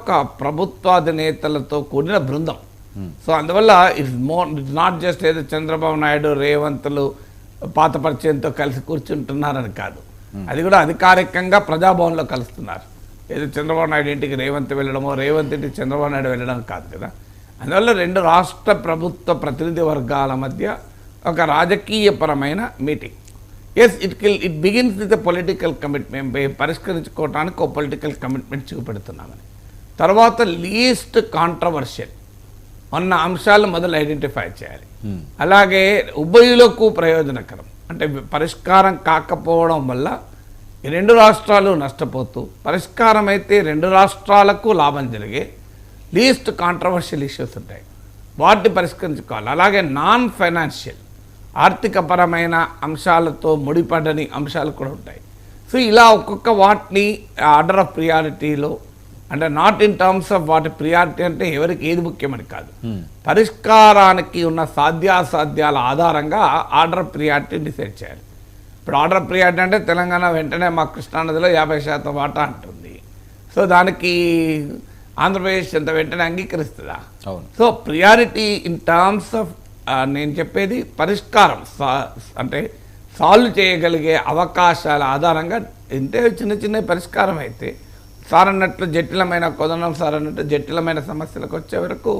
ఒక ప్రభుత్వాధినేతలతో కూడిన బృందం. సో అందువల్ల ఇట్స్ నాట్ జస్ట్ ఏదో చంద్రబాబు నాయుడు రేవంత్లు పాత పరిచయంతో కలిసి కూర్చుంటున్నారని కాదు, అది కూడా అధికారికంగా ప్రజాభవన్లో కలుస్తున్నారు. ఏదో చంద్రబాబు నాయుడు ఇంటికి రేవంత్ వెళ్ళడమో రేవంత్ ఇంటికి చంద్రబాబు నాయుడు వెళ్ళడం కాదు కదా. అందువల్ల రెండు రాష్ట్ర ప్రభుత్వ ప్రతినిధి వర్గాల మధ్య ఒక రాజకీయపరమైన meeting. Yes, it begins with a political commitment. పరిష్కరించుకోవడానికి ఒక పొలిటికల్ కమిట్మెంట్ చూపెడుతున్నామని. తర్వాత లీస్ట్ కాంట్రవర్షియల్ ఉన్న అంశాలు మొదలు ఐడెంటిఫై చేయాలి. అలాగే ఉభయులకు ప్రయోజనకరం, అంటే పరిష్కారం కాకపోవడం వల్ల ఈ రెండు రాష్ట్రాలు నష్టపోతూ, పరిష్కారం అయితే రెండు రాష్ట్రాలకు లాభం జరిగే లీస్ట్ కాంట్రవర్షియల్ ఇష్యూస్ ఉంటాయి, వాటిని పరిష్కరించుకోవాలి. అలాగే నాన్ ఫైనాన్షియల్ ఆర్థికపరమైన అంశాలతో ముడిపడని అంశాలు కూడా ఉంటాయి. సో ఇలా ఒక్కొక్క వాటిని ఆర్డర్ ఆఫ్ ప్రియారిటీలో, అంటే నాట్ ఇన్ టర్మ్స్ ఆఫ్ వాటి ప్రియారిటీ అంటే ఎవరికి ఏది ముఖ్యమని కాదు, పరిష్కారానికి ఉన్న సాధ్యాసాధ్యాల ఆధారంగా ఆర్డర్ ఆఫ్ ప్రియారిటీ డిసైడ్ చేయాలి. ఇప్పుడు ఆర్డర్ ఆఫ్ ప్రియారిటీ అంటే తెలంగాణ వెంటనే మా కృష్ణానదిలో 50% వాటా అంటుంది. సో దానికి ఆంధ్రప్రదేశ్ అంత వెంటనే అంగీకరిస్తుందా? So priority in terms of, నేను చెప్పేది పరిష్కారం అంటే సాల్వ్ చేయగలిగే అవకాశాల ఆధారంగా. ఇంతే చిన్న చిన్న పరిష్కారం అయితే, సార్ అన్నట్లు జటిలమైన కొదనం సార్ అన్నట్టు జటిలమైన సమస్యలకు వచ్చే వరకు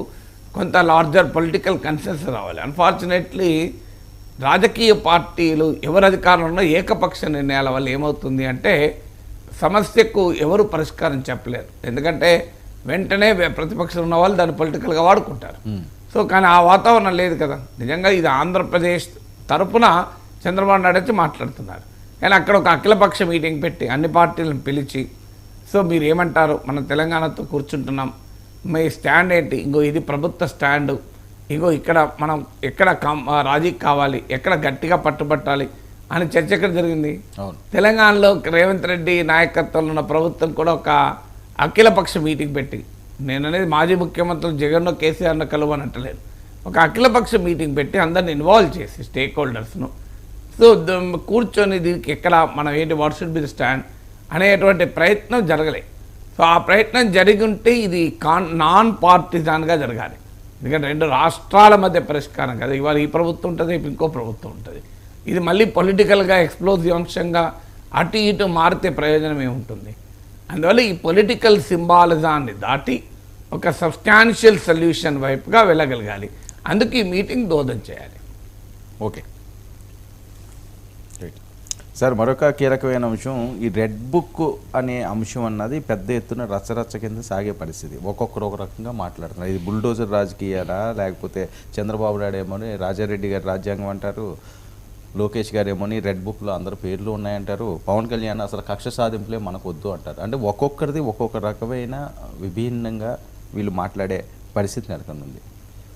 కొంత లార్జర్ పొలిటికల్ కన్సెన్సస్ రావాలి. అన్ఫార్చునేట్లీ రాజకీయ పార్టీలు ఎవరు అధికారంలో ఏకపక్ష నిర్ణయాల వల్ల ఏమవుతుంది అంటే సమస్యకు ఎవరు పరిష్కారం చెప్పలేరు. ఎందుకంటే వెంటనే ప్రతిపక్షం ఉన్న వాళ్ళు దాన్ని పొలిటికల్గా వాడుకుంటారు. సో కానీ ఆ వాతావరణం లేదు కదా. నిజంగా ఇది ఆంధ్రప్రదేశ్ తరఫున చంద్రబాబు నాయుడు వచ్చి మాట్లాడుతున్నారు, కానీ అక్కడ ఒక అఖిలపక్ష మీటింగ్ పెట్టి అన్ని పార్టీలను పిలిచి, సో మీరు ఏమంటారు, మనం తెలంగాణతో కూర్చుంటున్నాం, మీ స్టాండ్ ఏంటి, ఇంకో ఇది ప్రభుత్వ స్టాండు, ఇంకో ఇక్కడ మనం ఎక్కడ రాజీ కావాలి, ఎక్కడ గట్టిగా పట్టుబట్టాలి అని చర్చ ఎక్కడ జరిగింది? తెలంగాణలో రేవంత్ రెడ్డి నాయకత్వంలో ఉన్న ప్రభుత్వం కూడా ఒక అఖిలపక్ష మీటింగ్ పెట్టి, నేను అనేది మాజీ ముఖ్యమంత్రులు జగన్ను కేసీఆర్ను కలవని అంటలేదు, ఒక అఖిలపక్ష మీటింగ్ పెట్టి అందరిని ఇన్వాల్వ్ చేసి స్టేక్ హోల్డర్స్ను, సో కూర్చొని దీనికి ఎక్కడ మనం ఏంటి, what should be the stand అనేటువంటి ప్రయత్నం జరగలేదు. సో ఆ ప్రయత్నం జరిగి ఉంటే ఇది నాన్ పార్టిజాన్గా జరగాలి. ఎందుకంటే రెండు రాష్ట్రాల మధ్య పరిష్కారం కదా. ఇవాళ ఈ ప్రభుత్వం ఉంటుంది, ఇంకో ప్రభుత్వం ఉంటుంది. ఇది మళ్ళీ పొలిటికల్గా ఎక్స్ప్లోజివ్ అంశంగా అటు ఇటు మారితే ప్రయోజనం ఏముంటుంది? అందువల్ల ఈ పొలిటికల్ సింబాలిజాన్ని దాటి ఒక సబ్స్టాన్షియల్ సొల్యూషన్ వైపుగా వెళ్ళగలగాలి. అందుకు ఈ మీటింగ్ దోహదం చేయాలి. ఓకే సార్, మరొక కీలకమైన అంశం ఈ రెడ్ బుక్ అనే అంశం అన్నది పెద్ద ఎత్తున రచ్చరచ్చ కింద సాగే పరిస్థితి. ఒక్కొక్కరు ఒక రకంగా మాట్లాడుతున్నారు. ఇది బుల్డోజర్ రాజకీయాలా, లేకపోతే చంద్రబాబు నాయుడు ఏమోని రాజారెడ్డి గారి రాజ్యాంగం అంటారు, లోకేష్ గారు ఏమోని రెడ్ బుక్లో అందరు పేర్లు ఉన్నాయంటారు, పవన్ కళ్యాణ్ అసలు కక్ష సాధింపులే మనకు వద్దు అంటారు. అంటే ఒక్కొక్కరిది ఒక్కొక్క రకమైన విభిన్నంగా వీళ్ళు మాట్లాడే పరిస్థితి నెలకొంది.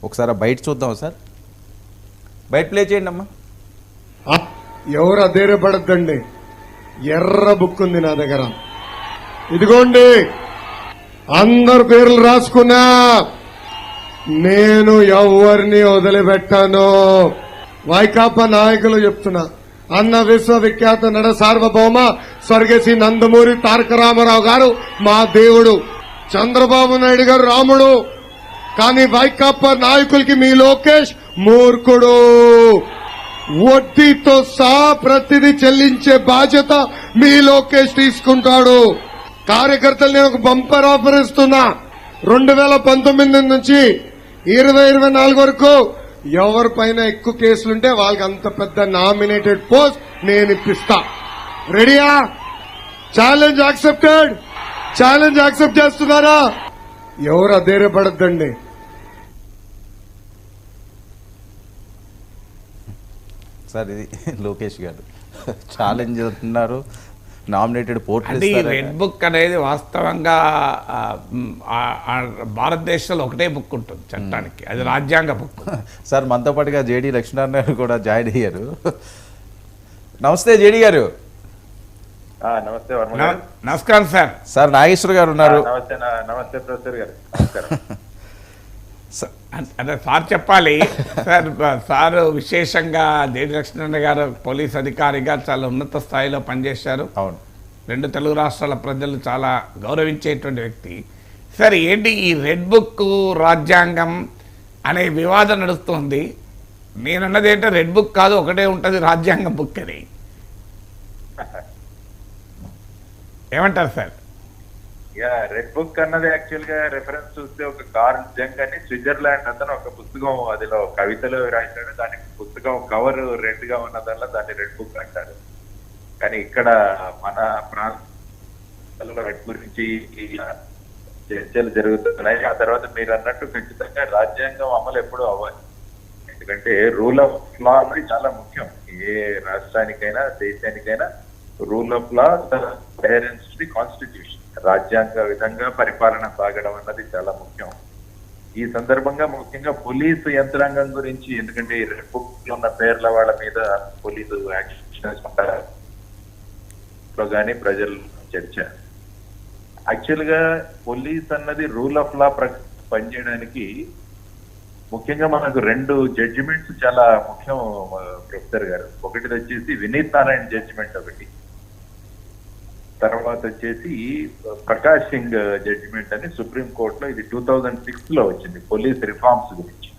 ఒకసారి బయట చూద్దాం సార్, బయట ప్లే చేయండి అమ్మా. ఎవరు అధైర్యపడద్దండి, ఎర్ర బుక్ ఉంది నా దగ్గర, ఇదిగోండి అందరు పేర్లు రాసుకున్నా, నేను ఎవరిని వదిలిపెట్టాను. వైకాపా నాయకులు చెప్తున్నా, అన్న విశ్వవిఖ్యాత నడ సార్వభౌమ స్వర్గశ్రీ నందమూరి తారక రామారావు గారు మా దేవుడు, చంద్రబాబు నాయుడు గారు రాముడు, కానీ వైకాపా నాయకులకి మీ లోకేష్ మూర్ఖుడు. వడ్డీతో సహా ప్రతిదీ చెల్లించే బాధ్యత మీ లోకేష్ తీసుకుంటాడు. కార్యకర్తలు నేను ఒక బంపర్ ఆఫర్ ఇస్తున్నా, 2019 నుంచి 2024 వరకు ఎవరిపైన ఎక్కువ కేసులుంటే వాళ్ళకి అంత పెద్ద నామినేటెడ్ పోస్ట్ నేను ఇప్పిస్తా. రెడీయా? Challenge accepted. ఛాలెంజ్ యాక్సెప్ట్ చేస్తున్నారా? ఎవరు అధైర్యపడద్దండి. సార్ ఇది లోకేష్ గారు ఛాలెంజ్ అంటున్నారు, నామినేటెడ్ పోర్ట్రేట్. రెడ్ బుక్ అనేది వాస్తవంగా భారతదేశంలో ఒకటే బుక్ ఉంటుంది చట్టానికి, అది రాజ్యాంగ బుక్. సార్ మనతో పాటుగా జేడీ లక్ష్మీనారాయణ కూడా జాయిన్ అయ్యారు. నమస్తే జేడీ గారు. నమస్కారం సార్. సార్ నాగేశ్వర్ గారు ఉన్నారు. నమస్తే ప్రొఫెసర్ గారు. అంటే సార్ చెప్పాలి సార్. సార్ విశేషంగా జేడీ లక్ష్మీనారాయణ గారు పోలీస్ అధికారిగా చాలా ఉన్నత స్థాయిలో పనిచేశారు. అవును, రెండు తెలుగు రాష్ట్రాల ప్రజలు చాలా గౌరవించేటువంటి వ్యక్తి. సరే ఏంటి ఈ రెడ్ బుక్ రాజ్యాంగం అనే వివాదం నడుస్తుంది. నేనన్నది ఏంటంటే రెడ్ బుక్ కాదు, ఒకటే ఉంటుంది రాజ్యాంగం బుక్ అని. ఏమంటారు సార్? రెడ్ బుక్ అన్నది యాక్చువల్ గా రెఫరెన్స్ చూస్తే ఒక కార్ల్ జంగ్ అని స్విట్జర్లాండ్ అతను ఒక పుస్తకం, అదిలో కవితలో రాశాడు. దాని పుస్తకం కవర్ రెడ్ గా ఉన్నదల్లా దాన్ని రెడ్ బుక్ అంటారు. కానీ ఇక్కడ మన ప్రాంతాలలో రెడ్ గురించి చర్చలు జరుగుతున్నాయి. ఆ తర్వాత మీరు అన్నట్టు ఖచ్చితంగా రాజ్యాంగం అమలు ఎప్పుడూ అవ్వాలి. ఎందుకంటే రూల్ ఆఫ్ లా అనేది చాలా ముఖ్యం. ఏ రాష్ట్రానికైనా దేశానికైనా rule of law adherence to the constitution, రాజ్యాంగ విధంగా పరిపాలన సాగడం అన్నది చాలా ముఖ్యం. ఈ సందర్భంగా ముఖ్యంగా పోలీసు యంత్రాంగం గురించి, ఎందుకంటే ఈ రెడ్ బుక్ లో ఉన్న పేర్ల వాళ్ళ మీద పోలీసు యాక్షన్ తీసుకుంటారు కానీ ప్రజలు చర్చ. యాక్చువల్ గా పోలీస్ అన్నది రూల్ ఆఫ్ లా పనిచేయడానికి ముఖ్యంగా మనకు 2 జడ్జిమెంట్స్ చాలా ముఖ్యం ప్రొఫెసర్ గారు. ఒకటి వచ్చేసి వినీత్ నారాయణ జడ్జిమెంట్ ఒకటి, తర్వాత వచ్చేసి ప్రకాష్ సింగ్ జడ్జిమెంట్ అని సుప్రీం కోర్టులో, ఇది 2006 లో వచ్చింది పోలీస్ రిఫార్మ్స్ గురించి.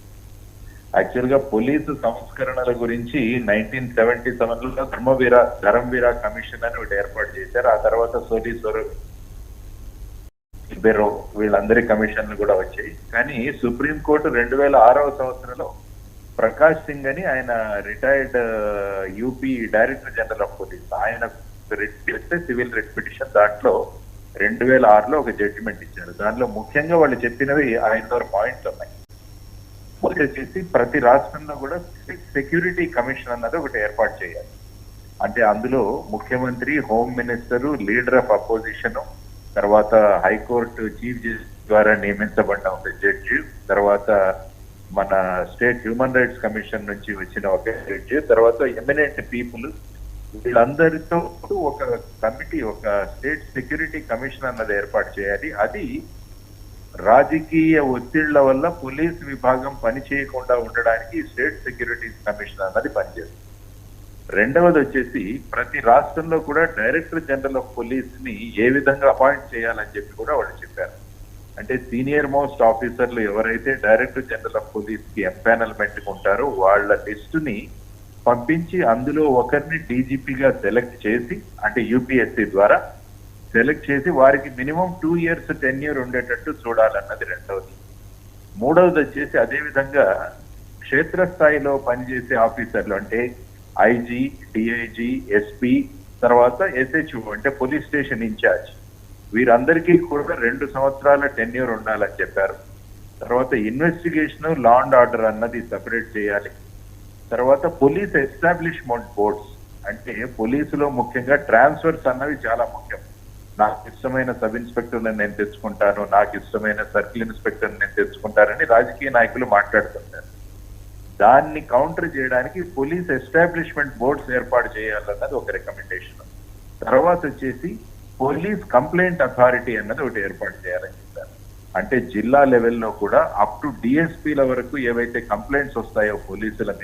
యాక్చువల్ గా పోలీసు సంస్కరణల గురించి 1977 లో ధర్మవీర కమిషన్ అని ఒకటి ఏర్పాటు చేశారు. ఆ తర్వాత సోలి సోరబ్ బెరో వీళ్ళందరి కమిషన్లు కూడా వచ్చాయి. కానీ సుప్రీం కోర్టు 2006వ సంవత్సరంలో ప్రకాష్ సింగ్ అని, ఆయన retired UP director general of police, ఆయన రిట్ చేస్తే సివిల్ రిట్ పిటిషన్, దాంట్లో 2006లో ఒక జడ్జిమెంట్ ఇచ్చారు. దానిలో ముఖ్యంగా వాళ్ళు చెప్పినవి 5 పాయింట్లు ఉన్నాయి. ఒకటి వచ్చేసి ప్రతి రాష్ట్రంలో కూడా సెక్యూరిటీ కమిషన్ అన్నది ఒకటి ఏర్పాటు చేయాలి. అంటే అందులో ముఖ్యమంత్రి, home minister, leader of opposition, తర్వాత హైకోర్టు చీఫ్ జస్టిస్ ద్వారా నియమించబడిన ఒక జడ్జి, తర్వాత మన స్టేట్ హ్యూమన్ రైట్స్ కమిషన్ నుంచి వచ్చిన ఒక జడ్జి, తర్వాత ఎమినెంట్ పీపుల్, వీళ్ళందరితో ఒక కమిటీ, ఒక స్టేట్ సెక్యూరిటీ కమిషన్ అన్నది ఏర్పాటు చేయాలి. అది రాజకీయ ఒత్తిళ్ల వల్ల పోలీస్ విభాగం పని చేయకుండా ఉండడానికి స్టేట్ సెక్యూరిటీ కమిషన్ అన్నది పనిచేస్తుంది. రెండవది వచ్చేసి ప్రతి రాష్ట్రంలో కూడా డైరెక్టర్ జనరల్ ఆఫ్ పోలీస్ ని ఏ విధంగా అపాయింట్ చేయాలని చెప్పి కూడా వాళ్ళు చెప్పారు. అంటే సీనియర్ మోస్ట్ ఆఫీసర్లు ఎవరైతే డైరెక్టర్ జనరల్ ఆఫ్ పోలీస్ కి ఎంపానల్మెంట్ ఉంటారో వాళ్ళ లిస్టుని పంపించి అందులో ఒకరిని డీజీపీగా సెలెక్ట్ చేసి, అంటే యూపీఎస్సీ ద్వారా సెలెక్ట్ చేసి వారికి మినిమం 2 years టెన్యూర్ ఉండేటట్టు చూడాలన్నది రెండవది. మూడవది వచ్చేసి అదే విధంగా క్షేత్రస్థాయిలో పనిచేసే ఆఫీసర్లు, అంటే ఐజీ, డిఐజీ, ఎస్పీ, తర్వాత ఎస్హెచ్ఓ అంటే పోలీస్ స్టేషన్ ఇన్ఛార్జ్, వీరందరికీ కూడా 2 సంవత్సరాల టెన్యూర్ ఉండాలని చెప్పారు. తర్వాత ఇన్వెస్టిగేషన్, లా అండ్ ఆర్డర్ అన్నది సెపరేట్ చేయాలి. తర్వాత పోలీస్ ఎస్టాబ్లిష్మెంట్ బోర్డ్స్, అంటే పోలీసులో ముఖ్యంగా ట్రాన్స్ఫర్స్ అన్నవి చాలా ముఖ్యం. నాకు ఇష్టమైన సబ్ ఇన్స్పెక్టర్ని నేను తెచ్చుకుంటాను, నాకు ఇష్టమైన సర్కిల్ ఇన్స్పెక్టర్ని నేను తెచ్చుకుంటానని రాజకీయ నాయకులు మాట్లాడుతుంటారు. దాన్ని కౌంటర్ చేయడానికి పోలీస్ ఎస్టాబ్లిష్మెంట్ బోర్డ్స్ ఏర్పాటు చేయాలన్నది ఒక రికమెండేషన్. తర్వాత వచ్చేసి పోలీస్ కంప్లైంట్ అథారిటీ అన్నది ఒకటి ఏర్పాటు చేయాలని చెప్పారు. అంటే జిల్లా లెవెల్లో కూడా అప్ టు డిఎస్పీల వరకు ఏవైతే కంప్లైంట్స్ వస్తాయో పోలీసుల మీద